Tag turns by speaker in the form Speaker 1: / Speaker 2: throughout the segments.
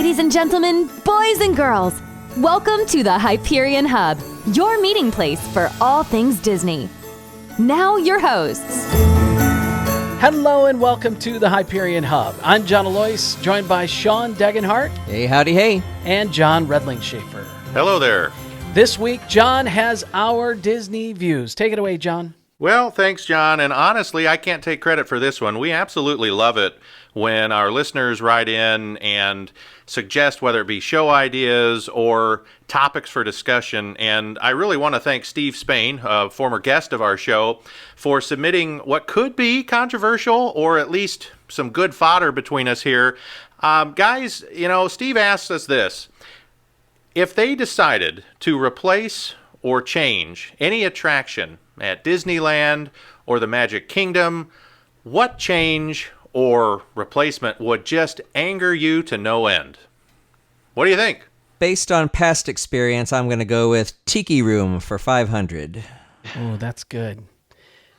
Speaker 1: Ladies and gentlemen, boys and girls, welcome to the Hyperion Hub, your meeting place for all things Disney. Now your hosts.
Speaker 2: Hello and welcome to the Hyperion Hub. I'm John Alois, joined by Sean Degenhart.
Speaker 3: Hey, howdy, hey.
Speaker 2: And John Redling-Schaefer.
Speaker 4: Hello there.
Speaker 2: This week, John has our Disney views. Take it away, John.
Speaker 4: Well, thanks, John. And honestly, I can't take credit for this one. We absolutely love it when our listeners write in and suggest whether it be show ideas or topics for discussion. And I really want to thank Steve Spain, a former guest of our show, for submitting what could be controversial or at least some good fodder between us here. Guys, Steve asked us this. If they decided to replace or change any attraction at Disneyland or the Magic Kingdom, what change or replacement would just anger you to no end? What do you think?
Speaker 3: Based on past experience, I'm going to go with Tiki Room for $500.
Speaker 2: Oh, that's good.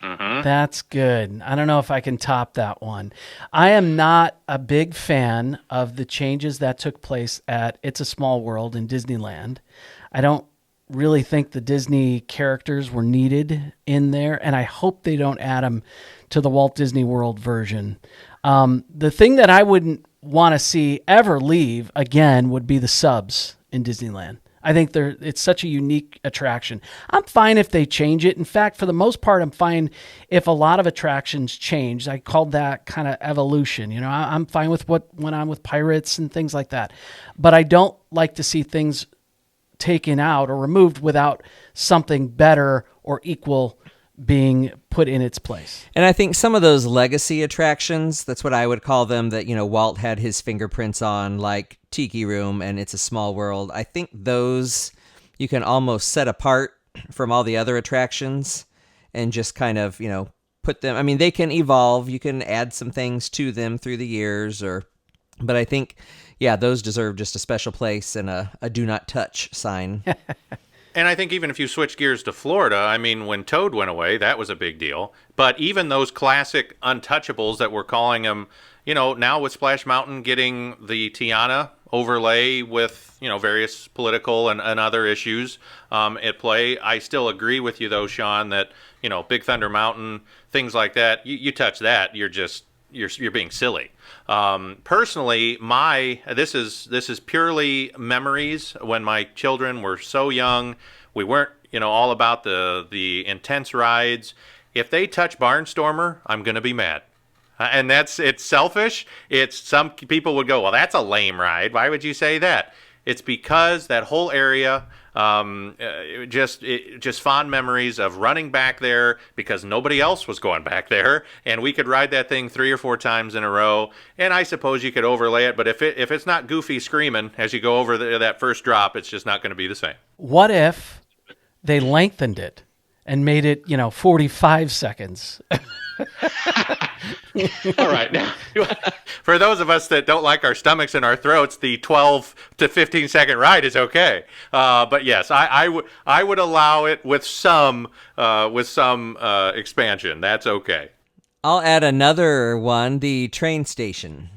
Speaker 4: Mm-hmm.
Speaker 2: That's good. I don't know if I can top that one. I am not a big fan of the changes that took place at It's a Small World in Disneyland. I don't really think the Disney characters were needed in there, and I hope they don't add them to the Walt Disney World version. The thing that I wouldn't want to see ever leave again would be the subs in Disneyland. I think it's such a unique attraction. I'm fine if they change it. In fact, for the most part, I'm fine if a lot of attractions change. I called that kind of evolution. I'm fine with what went on with Pirates and things like that. But I don't like to see things taken out or removed without something better or equal being put in its place.
Speaker 3: And I think some of those legacy attractions, that's what I would call them, that, Walt had his fingerprints on, like Tiki Room and It's a Small World. I think those you can almost set apart from all the other attractions and just kind of, put them, they can evolve. You can add some things to them through the years, but I think, those deserve just a special place and a do not touch sign.
Speaker 4: And I think even if you switch gears to Florida, when Toad went away, that was a big deal. But even those classic untouchables that we're calling them, now with Splash Mountain getting the Tiana overlay with, various political and other issues at play, I still agree with you, though, Sean, that, Big Thunder Mountain, things like that, you touch that, you're being silly. Personally, this is purely memories when my children were so young. We weren't, all about the intense rides. If they touch Barnstormer, I'm going to be mad. And it's selfish. Some people would go, well, that's a lame ride. Why would you say that? It's because that whole area, just fond memories of running back there because nobody else was going back there, and we could ride that thing 3 or 4 times in a row. And I suppose you could overlay it, but if it's not Goofy screaming as you go over that first drop, it's just not going to be the same.
Speaker 2: What if they lengthened it and made it, 45 seconds?
Speaker 4: All right. Now, for those of us that don't like our stomachs in our throats, the 12 to 15 second ride is okay. But yes, I would allow it with some expansion. That's okay.
Speaker 3: I'll add another one, the train station.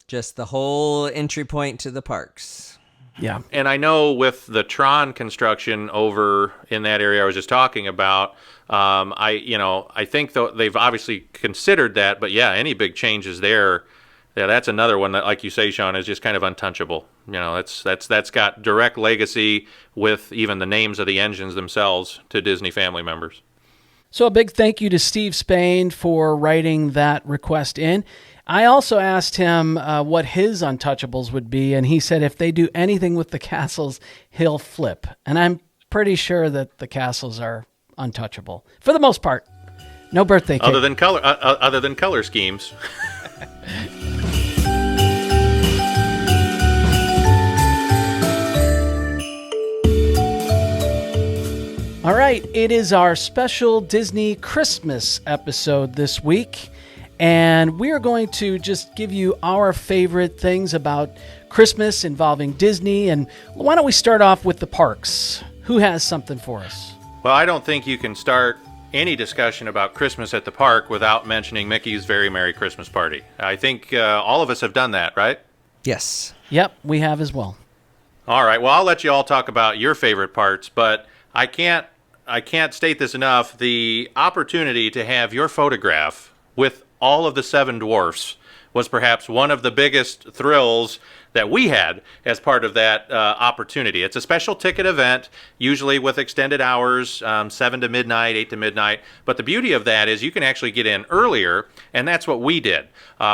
Speaker 3: Just the whole entry point to the parks.
Speaker 2: Yeah.
Speaker 4: And I know with the Tron construction over in that area I was just talking about, I think they've obviously considered that, but any big changes there, that's another one that, like you say, Sean, is just kind of untouchable. That's got direct legacy with even the names of the engines themselves to Disney family members.
Speaker 2: So a big thank you to Steve Spain for writing that request in. I also asked him what his untouchables would be, and he said if they do anything with the castles, he'll flip. And I'm pretty sure that the castles are untouchable for the most part. No birthday cake.
Speaker 4: Other than color schemes.
Speaker 2: All right, it is our special Disney Christmas episode this week, and we are going to just give you our favorite things about Christmas involving Disney. And why don't we start off with the parks? Who has something for us?
Speaker 4: Well, I don't think you can start any discussion about Christmas at the park without mentioning Mickey's Very Merry Christmas Party. I think all of us have done that, right?
Speaker 3: Yes.
Speaker 2: Yep, we have as well.
Speaker 4: All right. Well, I'll let you all talk about your favorite parts, but I can't state this enough. The opportunity to have your photograph with all of the seven dwarfs was perhaps one of the biggest thrills that we had as part of that opportunity. It's a special ticket event, usually with extended hours, 7 to midnight, 8 to midnight. But the beauty of that is you can actually get in earlier, and that's what we did.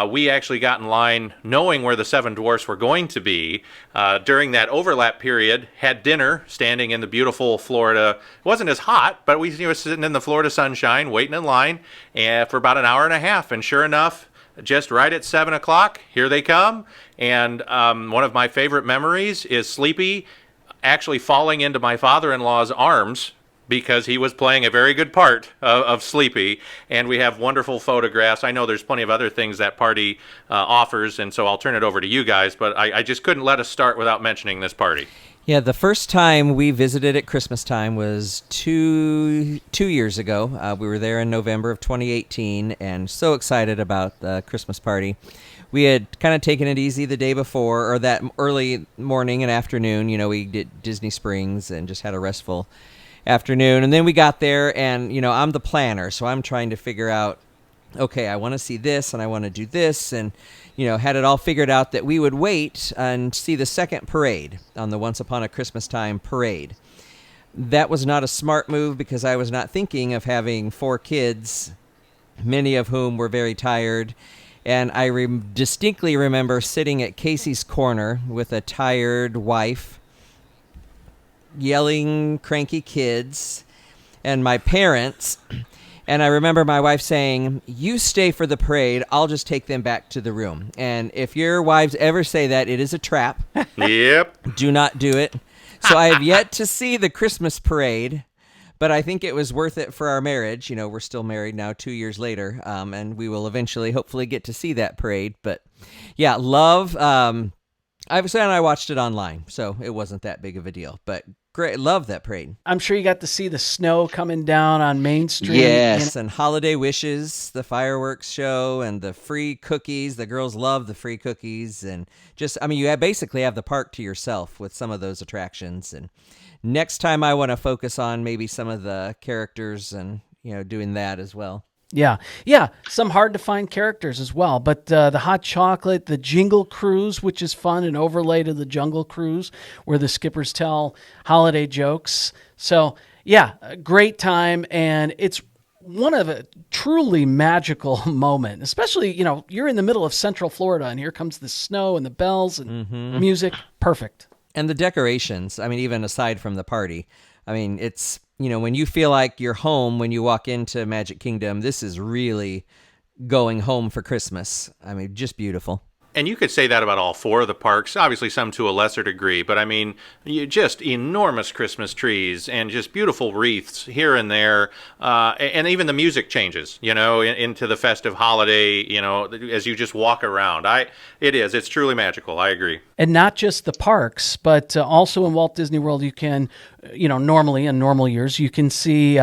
Speaker 4: We actually got in line knowing where the seven dwarfs were going to be during that overlap period, had dinner standing in the beautiful Florida. It wasn't as hot, but we were sitting in the Florida sunshine, waiting in line for about an hour and a half. And sure enough, just right at 7 o'clock, here they come. And one of my favorite memories is Sleepy actually falling into my father-in-law's arms because he was playing a very good part of Sleepy. And we have wonderful photographs. I know there's plenty of other things that party offers, and so I'll turn it over to you guys. But I just couldn't let us start without mentioning this party.
Speaker 3: Yeah, the first time we visited at Christmas time was two years ago. We were there in November of 2018 and so excited about the Christmas party. We had kind of taken it easy the day before, or that early morning and afternoon. You know, we did Disney Springs and just had a restful afternoon. And then we got there and, you know, I'm the planner, so I'm trying to figure out, okay, I want to see this and I want to do this, and you know, had it all figured out that we would wait and see the second parade on the Once Upon a Christmas Time parade. That was not a smart move because I was not thinking of having 4 kids, many of whom were very tired. And I distinctly remember sitting at Casey's corner with a tired wife, yelling, cranky kids, and my parents. And I remember my wife saying, "You stay for the parade. I'll just take them back to the room." And if your wives ever say that, it is a trap.
Speaker 4: Yep.
Speaker 3: Do not do it. So I have yet to see the Christmas parade, but I think it was worth it for our marriage. You know, we're still married now 2 years later, and we will eventually, hopefully, get to see that parade. But yeah, love. Obviously, and I watched it online, so it wasn't that big of a deal. But great, love that parade.
Speaker 2: I'm sure you got to see the snow coming down on Main Street.
Speaker 3: Yes, and Holiday Wishes, the fireworks show, and the free cookies. The girls love the free cookies, and just, I mean, you basically have the park to yourself with some of those attractions. And next time I want to focus on maybe some of the characters and, you know, doing that as well.
Speaker 2: Yeah, some hard to find characters as well. But the hot chocolate, the Jingle Cruise, which is fun, an overlay to the Jungle Cruise, where the skippers tell holiday jokes. So yeah, a great time, and it's one of a truly magical moment. Especially, you know, you're in the middle of Central Florida, and here comes the snow and the bells and music. Perfect.
Speaker 3: And the decorations. I mean, even aside from the party, I mean, it's, you know, when you feel like you're home when you walk into Magic Kingdom, this is really going home for Christmas. I mean, just beautiful.
Speaker 4: And you could say that about all 4 of the parks, obviously some to a lesser degree, but I mean, just enormous Christmas trees and just beautiful wreaths here and there, and even the music changes, you know, into the festive holiday, you know, as you just walk around. It's truly magical, I agree.
Speaker 2: And not just the parks, but also in Walt Disney World, you can, you know, normally in normal years, you can see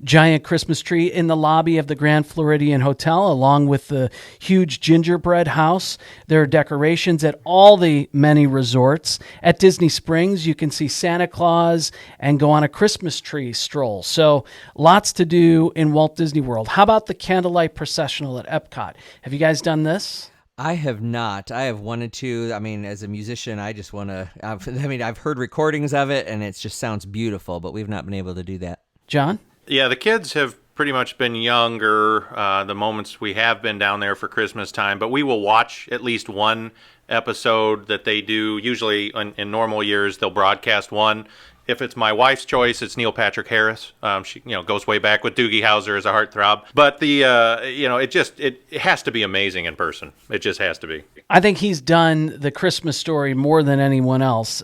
Speaker 2: giant Christmas tree in the lobby of the Grand Floridian Hotel, along with the huge gingerbread house. There are decorations at all the many resorts. At Disney Springs, you can see Santa Claus and go on a Christmas tree stroll. So lots to do in Walt Disney World. How about the candlelight processional at Epcot? Have you guys done this?
Speaker 3: I have not. I have wanted to. I mean, as a musician, I just want to. I've heard recordings of it, and it just sounds beautiful, but we've not been able to do that.
Speaker 2: John?
Speaker 4: Yeah, the kids have pretty much been younger the moments we have been down there for Christmas time, but we will watch at least one episode that they do. Usually in normal years, they'll broadcast one. If it's my wife's choice, it's Neil Patrick Harris. She, you know, goes way back with Doogie Howser as a heartthrob. But it has to be amazing in person. It just has to be.
Speaker 2: I think he's done the Christmas Story more than anyone else.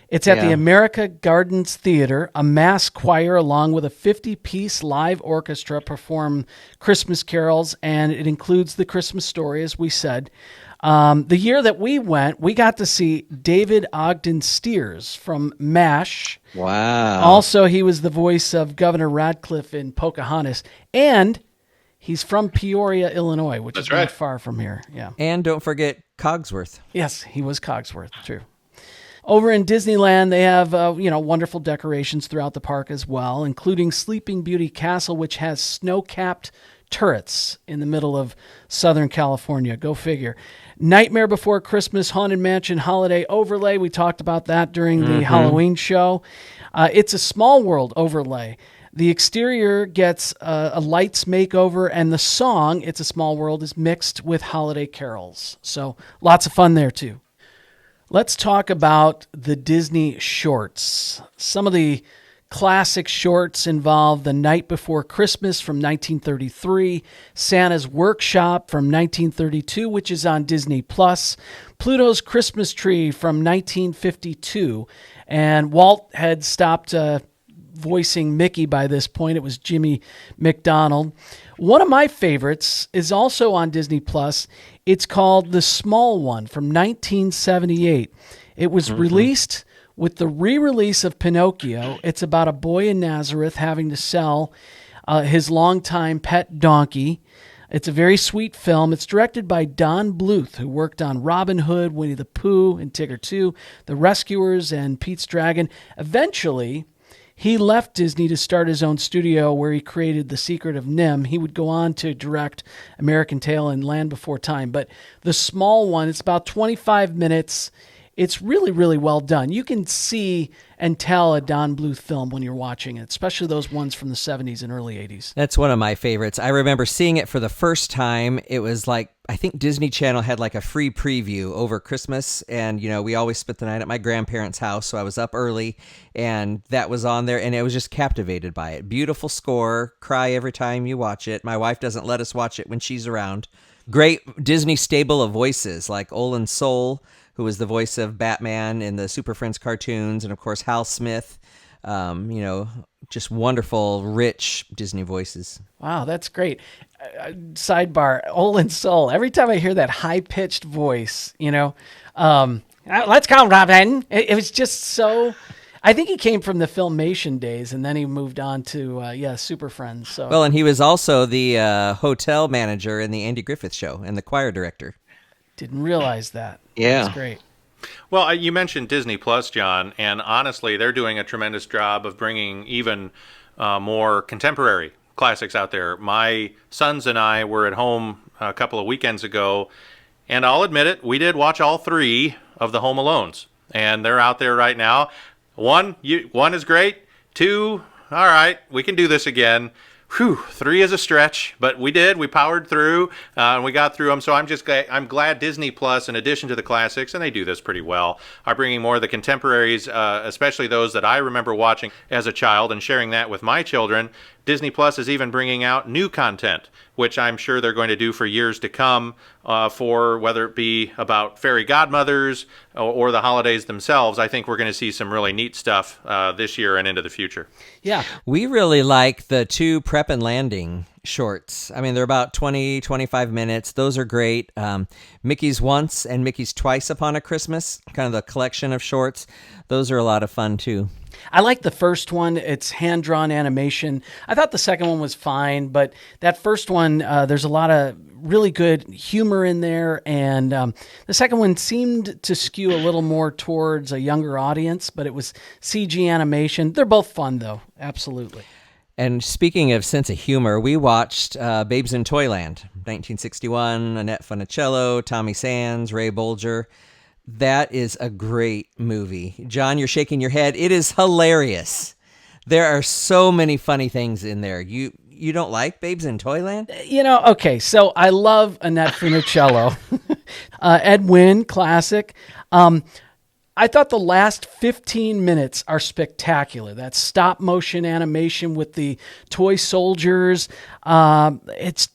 Speaker 2: It's at the America Gardens Theater. A mass choir along with a 50-piece live orchestra perform Christmas carols, and it includes the Christmas Story, as we said. The year that we went, we got to see David Ogden Stiers from MASH.
Speaker 3: Wow.
Speaker 2: Also, he was the voice of Governor Radcliffe in Pocahontas. And He's from Peoria, Illinois, which
Speaker 4: That's
Speaker 2: is not
Speaker 4: right.
Speaker 2: far from here. Yeah.
Speaker 3: And don't forget Cogsworth.
Speaker 2: Yes, he was Cogsworth. True. Over in Disneyland, they have wonderful decorations throughout the park as well, including Sleeping Beauty Castle, which has snow-capped turrets in the middle of Southern California. Go figure. Nightmare Before Christmas Haunted Mansion Holiday Overlay. We talked about that during the Halloween show. It's a Small World overlay. The exterior gets a lights makeover, and the song, It's a Small World, is mixed with holiday carols. So lots of fun there, too. Let's talk about the Disney shorts. Some of the classic shorts involve The Night Before Christmas from 1933, Santa's Workshop from 1932, which is on Disney+, Pluto's Christmas Tree from 1952, and Walt had stopped voicing Mickey by this point. It was Jimmy McDonald. One of my favorites is also on Disney+. It's called The Small One from 1978. It was released with the re-release of Pinocchio. It's about a boy in Nazareth having to sell his longtime pet donkey. It's a very sweet film. It's directed by Don Bluth, who worked on Robin Hood, Winnie the Pooh, and Tigger 2, The Rescuers, and Pete's Dragon. Eventually, he left Disney to start his own studio where he created The Secret of NIMH. He would go on to direct American Tail and Land Before Time. But The Small One, it's about 25 minutes. It's really, really well done. You can see and tell a Don Bluth film when you're watching it, especially those ones from the 70s and early 80s.
Speaker 3: That's one of my favorites. I remember seeing it for the first time. It was like, I think Disney Channel had like a free preview over Christmas. And, we always spent the night at my grandparents' house. So I was up early and that was on there and I was just captivated by it. Beautiful score. Cry every time you watch it. My wife doesn't let us watch it when she's around. Great Disney stable of voices like Olin Soul, who was the voice of Batman in the Super Friends cartoons, and of course Hal Smith. Just wonderful, rich Disney voices.
Speaker 2: Wow, that's great. Sidebar, Olin Soul. Every time I hear that high-pitched voice, let's go, Robin. It was just so... I think he came from the Filmation days, and then he moved on to, Super Friends. So.
Speaker 3: Well, and he was also the hotel manager in the Andy Griffith Show and the choir director.
Speaker 2: Didn't realize that.
Speaker 3: Yeah.
Speaker 2: That's great.
Speaker 4: Well, you mentioned Disney Plus, John, and honestly, they're doing a tremendous job of bringing even more contemporary classics out there. My sons and I were at home a couple of weekends ago, and I'll admit it, we did watch all three of the Home Alones, and they're out there right now. One is great. Two, all right, we can do this again. Whew, 3 is a stretch, but we did. We powered through, and we got through them. So I'm glad Disney Plus, in addition to the classics, and they do this pretty well, are bringing more of the contemporaries, especially those that I remember watching as a child and sharing that with my children. Disney Plus is even bringing out new content, which I'm sure they're going to do for years to come, for whether it be about fairy godmothers or the holidays themselves. I think we're going to see some really neat stuff this year and into the future.
Speaker 2: Yeah.
Speaker 3: We really like the 2 Prep and Landing shorts. I mean, they're about 20, 25 minutes. Those are great. Mickey's Once and Mickey's Twice Upon a Christmas, kind of the collection of shorts. Those are a lot of fun, too.
Speaker 2: I like the first one. It's hand-drawn animation. I thought the second one was fine, but that first one, there's a lot of really good humor in there, and the second one seemed to skew a little more towards a younger audience, but it was CG animation. They're both fun, though. Absolutely.
Speaker 3: And speaking of sense of humor, we watched Babes in Toyland, 1961, Annette Funicello, Tommy Sands, Ray Bolger. That is a great movie. John, you're shaking your head. It is hilarious. There are so many funny things in there. You don't like Babes in Toyland?
Speaker 2: Okay, so I love Annette Funicello. Ed Wynn, classic. I thought the last 15 minutes are spectacular. That stop motion animation with the toy soldiers. It's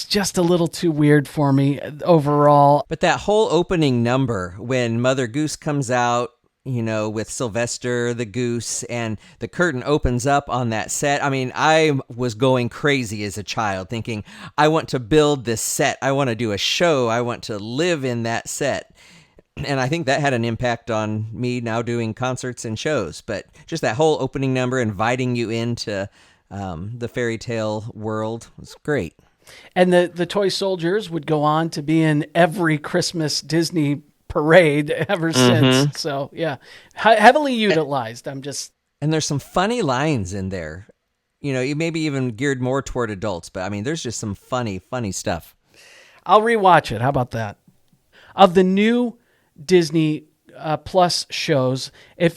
Speaker 2: just a little too weird for me overall.
Speaker 3: But that whole opening number when Mother Goose comes out, with Sylvester the Goose, and the curtain opens up on that set. I mean, I was going crazy as a child thinking, I want to build this set. I want to do a show. I want to live in that set. And I think that had an impact on me now doing concerts and shows. But just that whole opening number inviting you into the fairy tale world was great.
Speaker 2: And the toy soldiers would go on to be in every Christmas Disney parade ever since. So yeah, heavily utilized.
Speaker 3: And there's some funny lines in there. You know, you maybe even geared more toward adults, but I mean, there's just some funny stuff.
Speaker 2: I'll rewatch it. How about that? Of the new Disney Plus shows,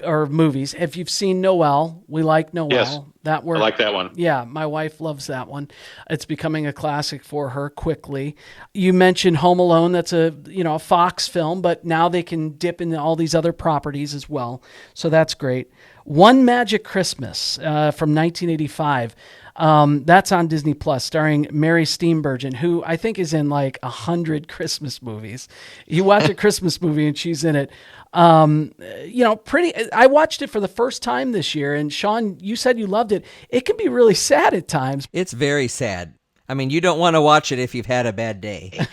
Speaker 2: or movies, if you've seen Noelle, we like Noelle.
Speaker 4: Yes, I like that one.
Speaker 2: Yeah, my wife loves that one. It's becoming a classic for her quickly. You mentioned Home Alone. That's a Fox film, but now they can dip into all these other properties as well. So that's great. One Magic Christmas from 1985. That's on Disney Plus, starring Mary Steenburgen, who I think is in like 100 Christmas movies. You watch a Christmas movie and she's in it. I watched it for the first time this year, and Sean, you said you loved it. It can be really sad at times.
Speaker 3: It's very sad. I mean, you don't want to watch it if you've had a bad day.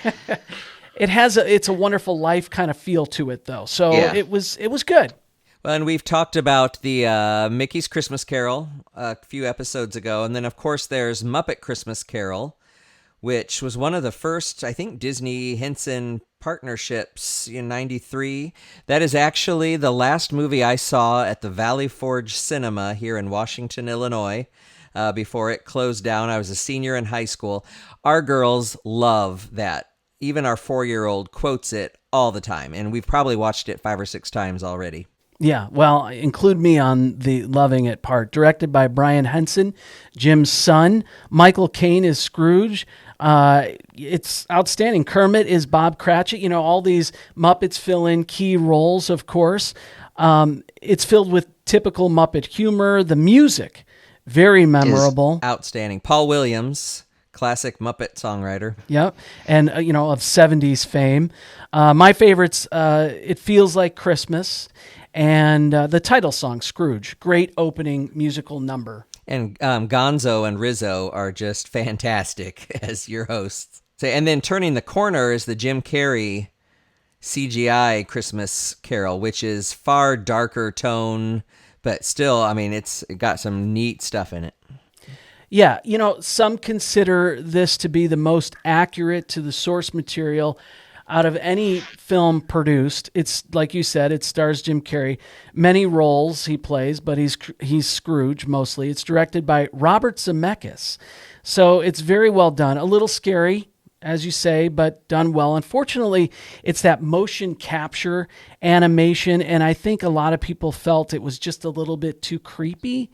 Speaker 2: It's a Wonderful Life kind of feel to it, though. So
Speaker 3: yeah.
Speaker 2: It was good.
Speaker 3: Well, and we've talked about the Mickey's Christmas Carol a few episodes ago. And then, of course, there's Muppet Christmas Carol, which was one of the first, I think, Disney-Henson partnerships in 93. That is actually the last movie I saw at the Valley Forge Cinema here in Washington, Illinois, before it closed down. I was a senior in high school. Our girls love that. Even our 4-year-old quotes it all the time, and we've probably watched it 5 or 6 times already.
Speaker 2: Yeah, well, include me on the loving it part. Directed by Brian Henson, Jim's son. Michael Caine is Scrooge. It's outstanding. Kermit is Bob Cratchit. You know, all these Muppets fill in key roles, of course. It's filled with typical Muppet humor. The music, very memorable.
Speaker 3: Is outstanding. Paul Williams, classic Muppet songwriter.
Speaker 2: Yep. And, of 70s fame. My favorites, It Feels Like Christmas. And the title song, Scrooge. Great opening musical number.
Speaker 3: And Gonzo and Rizzo are just fantastic as your hosts. So, and then turning the corner is the Jim Carrey CGI Christmas Carol, which is far darker tone, but still, I mean, it got some neat stuff in it.
Speaker 2: Yeah, some consider this to be the most accurate to the source material out of any film produced. It's like you said, it stars Jim Carrey. Many roles he plays, but he's Scrooge mostly. It's directed by Robert Zemeckis. So it's very well done. A little scary, as you say, but done well. Unfortunately, it's that motion capture animation, and I think a lot of people felt it was just a little bit too creepy.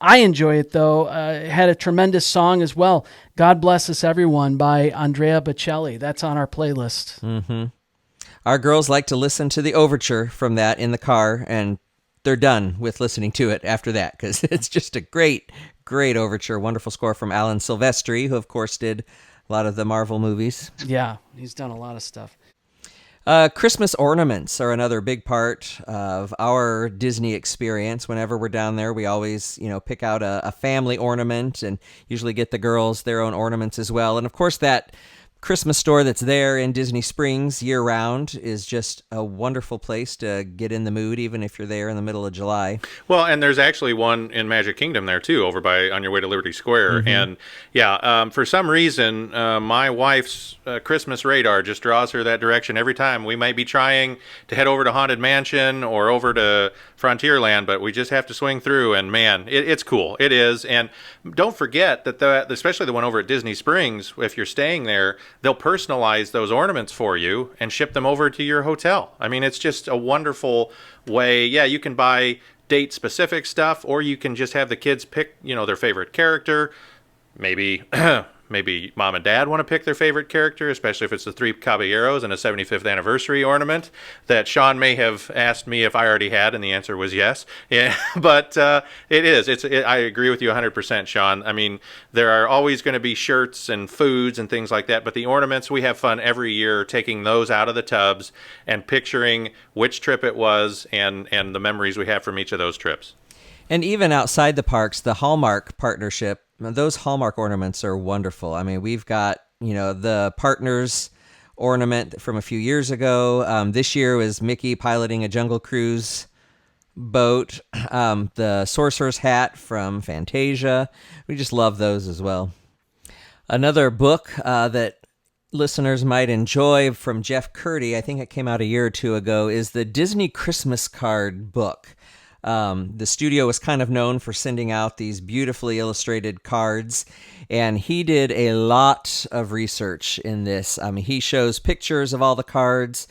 Speaker 2: I enjoy it, though. It had a tremendous song as well, God Bless Us Everyone by Andrea Bocelli. That's on our playlist.
Speaker 3: Mm-hmm. Our girls like to listen to the overture from that in the car, and they're done with listening to it after that, because it's just a great, great overture. Wonderful score from Alan Silvestri, who, of course, did a lot of the Marvel movies.
Speaker 2: Yeah, he's done a lot of stuff.
Speaker 3: Christmas ornaments are another big part of our Disney experience. Whenever we're down there, we always, pick out a family ornament and usually get the girls their own ornaments as well. And of course, that Christmas store that's there in Disney Springs year-round is just a wonderful place to get in the mood, even if you're there in the middle of July.
Speaker 4: Well, and there's actually one in Magic Kingdom there, too, over on your way to Liberty Square. Mm-hmm. And, yeah, for some reason, my wife's Christmas radar just draws her that direction every time. We might be trying to head over to Haunted Mansion or over to Frontierland, but we just have to swing through, and, man, it's cool. It is. And don't forget that, especially the one over at Disney Springs, if you're staying there, they'll personalize those ornaments for you and ship them over to your hotel. I mean, it's just a wonderful way. Yeah, you can buy date-specific stuff, or you can just have the kids pick, their favorite character. Maybe mom and dad want to pick their favorite character, especially if it's the Three Caballeros and a 75th anniversary ornament that Sean may have asked me if I already had, and the answer was yes. Yeah, but it is. I agree with you 100%, Sean. I mean, there are always going to be shirts and foods and things like that, but the ornaments, we have fun every year taking those out of the tubs and picturing which trip it was and the memories we have from each of those trips.
Speaker 3: And even outside the parks, the Hallmark partnership, those Hallmark ornaments are wonderful. I mean, we've got, the Partners ornament from a few years ago. This year was Mickey piloting a Jungle Cruise boat. The Sorcerer's hat from Fantasia. We just love those as well. Another book that listeners might enjoy from Jeff Curdy, I think it came out a year or two ago, is the Disney Christmas Card book. The studio was kind of known for sending out these beautifully illustrated cards, and he did a lot of research in this. He shows pictures of all the cards,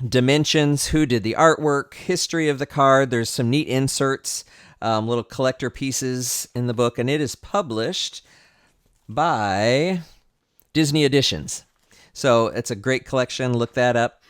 Speaker 3: dimensions, who did the artwork, history of the card. There's some neat inserts, little collector pieces in the book, and it is published by Disney Editions. So it's a great collection. Look that up.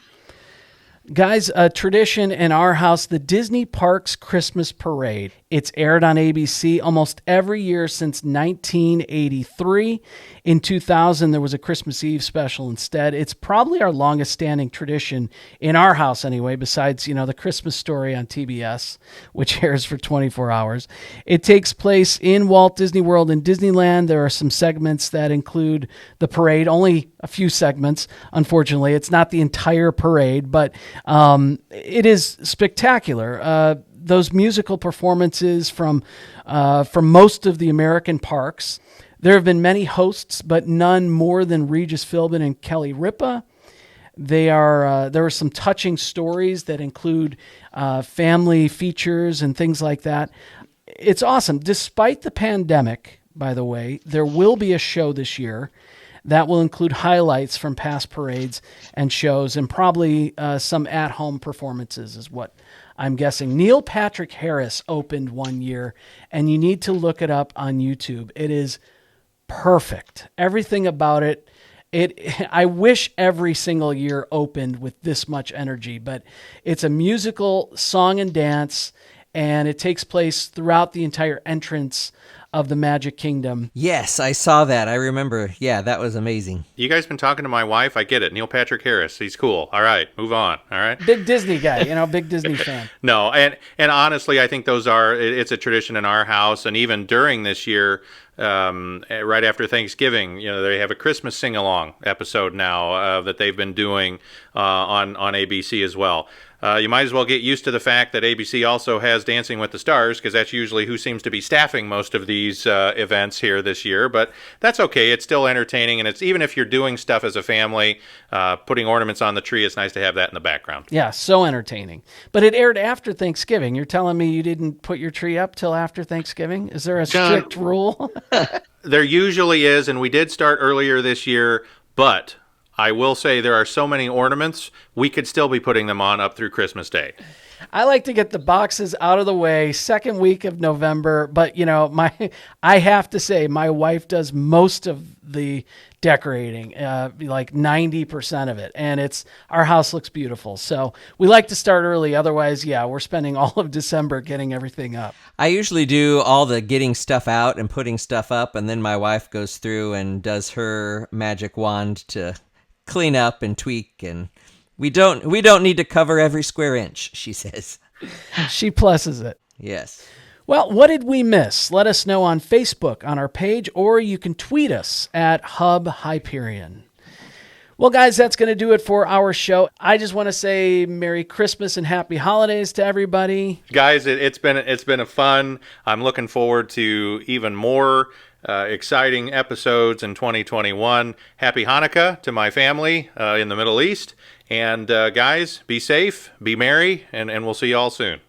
Speaker 2: Guys, a tradition in our house, the Disney Parks Christmas Parade. It's aired on ABC almost every year since 1983. In 2000, there was a Christmas Eve special instead. It's probably our longest standing tradition in our house anyway, besides, the Christmas Story on TBS, which airs for 24 hours. It takes place in Walt Disney World in Disneyland. There are some segments that include the parade, only a few segments, unfortunately. It's not the entire parade, but it is spectacular. Those musical performances from most of the American parks. There have been many hosts, but none more than Regis Philbin and Kelly Ripa. There are some touching stories that include family features and things like that. It's awesome. Despite the pandemic, by the way, there will be a show this year that will include highlights from past parades and shows, and probably some at-home performances is what I'm guessing. Neil Patrick Harris opened one year, and you need to look it up on YouTube. It is perfect. Everything about it. I wish every single year opened with this much energy, but it's a musical song and dance, and it takes place throughout the entire entrance of the Magic Kingdom.
Speaker 3: Yes, I saw that. I remember. Yeah, that was amazing.
Speaker 4: You guys been talking to my wife? I get it. Neil Patrick Harris. He's cool. All right, move on. All right.
Speaker 2: Big Disney guy, big Disney fan.
Speaker 4: No, and honestly, I think it's a tradition in our house, and even during this year, right after Thanksgiving, they have a Christmas sing-along episode now that they've been doing on ABC as well. You might as well get used to the fact that ABC also has Dancing with the Stars, because that's usually who seems to be staffing most of these events here this year. But that's okay. It's still entertaining, and it's even if you're doing stuff as a family, putting ornaments on the tree, it's nice to have that in the background.
Speaker 2: Yeah, so entertaining. But it aired after Thanksgiving. You're telling me you didn't put your tree up till after Thanksgiving? Is there a strict rule?
Speaker 4: There usually is, and we did start earlier this year, but I will say there are so many ornaments, we could still be putting them on up through Christmas Day.
Speaker 2: I like to get the boxes out of the way second week of November, but I have to say my wife does most of the decorating, like 90% of it, and our house looks beautiful. So we like to start early. Otherwise, we're spending all of December getting everything up.
Speaker 3: I usually do all the getting stuff out and putting stuff up, and then my wife goes through and does her magic wand to clean up and tweak, and we don't need to cover every square inch, she says.
Speaker 2: She pluses it.
Speaker 3: Yes.
Speaker 2: Well, what did we miss? Let us know on Facebook on our page, or you can tweet us at Hub Hyperion. Well, guys, that's going to do it for our show. I just want to say Merry Christmas and Happy Holidays to everybody.
Speaker 4: Guys, it's been a fun. I'm looking forward to even more exciting episodes in 2021. Happy Hanukkah to my family in the Middle East. And guys, be safe, be merry, and we'll see you all soon.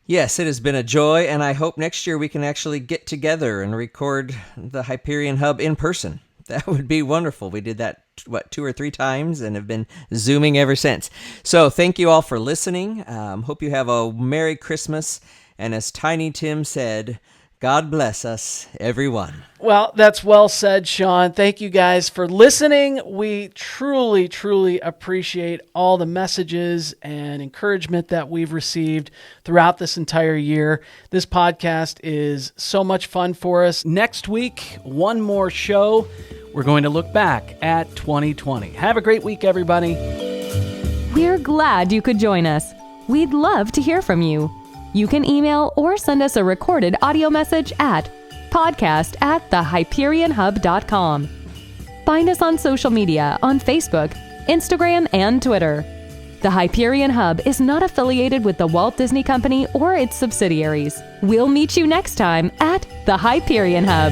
Speaker 3: Yes, it has been a joy, and I hope next year we can actually get together and record the Hyperion Hub in person. That would be wonderful. We did that, 2 or 3 times, and have been Zooming ever since. So thank you all for listening. Hope you have a Merry Christmas, and as Tiny Tim said, God bless us, everyone.
Speaker 2: Well, that's well said, Sean. Thank you guys for listening. We truly, truly appreciate all the messages and encouragement that we've received throughout this entire year. This podcast is so much fun for us. Next week, one more show. We're going to look back at 2020. Have a great week, everybody.
Speaker 1: We're glad you could join us. We'd love to hear from you. You can email or send us a recorded audio message at podcast@thehyperionhub.com. Find us on social media on Facebook, Instagram, and Twitter. The Hyperion Hub is not affiliated with the Walt Disney Company or its subsidiaries. We'll meet you next time at the Hyperion Hub.